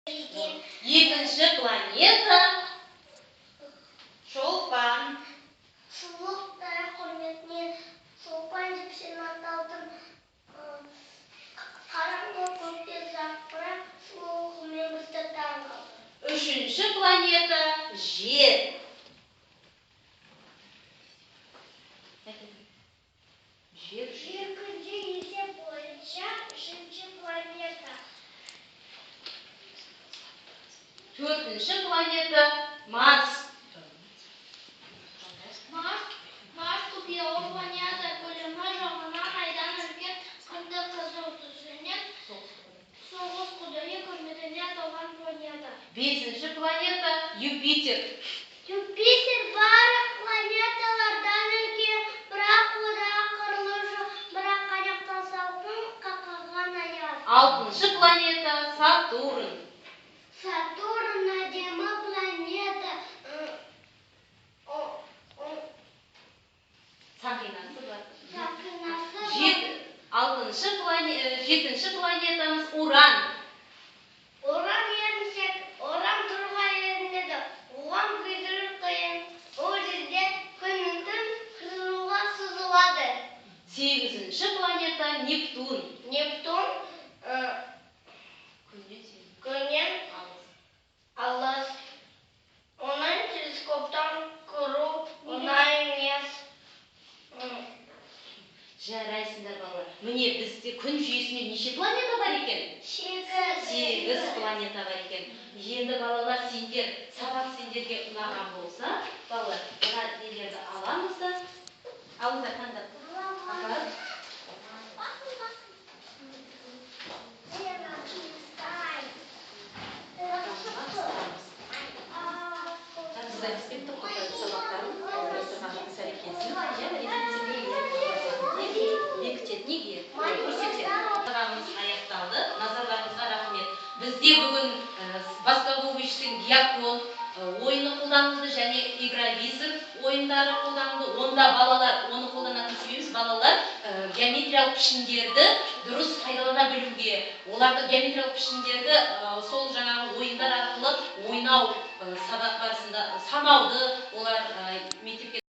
Екінші планета Шолпан. Сұлулықтар құрметіне Шолпан деп сені аталдым. Қараңғы көкте жарқырап, сұлулығымен бізді таң қалдырды. Үшінші планета Жер. Жер күнде есеп бойынша үшінші планета. Төртінші планета Марс. Марс құпиялы планета, көлемі жағынан айдан үлкен, күнді қызу түсінен соғыс құдайы құрметіне аталған планета. Бесінші планета Юпитер. Юпитер барлық планеталардан үлкен, бірақ одағы қырлы жоқ, бірақ аяқтан салқын қақаған аяз. Алтыншы планета Сатурн. Сатурн әдемі планета. Сақинасы бар. Сақинасы бар. Жетінші планетамыз Уран. Уран ерінсек, уран тұрға ерінеді. Оған күйдіру қиын. Ол жерде күн түн қызуға сызылады. Сегізінші планета Нептун. Нептун күннен алыс. Оның телескоптан көру оңай емес. Жарайсыңдар балалар. Міне бізде күн жүйесінде неше планета бар екен? 8 планета бар екен. Енді балалар сендер, сабақ сендерге ұнаған болса, балалар, мына нелерді аламыз да, алыңдар таңдап. Апарып. Аяқталды. Назарларыңызға рахмет. Бізде бүгін басковичтің диакон ойыны қолданылды және игровизор ойындары қолданылды. Онда балалар, оны қолданатын себебіміз балалар геометриялық пішіндерді дұрыс пайдалана білуге, оларды геометриялық пішіндерді сол жаңағы ойындар арқылы ойнау сабақ барысында санауды олар мектепке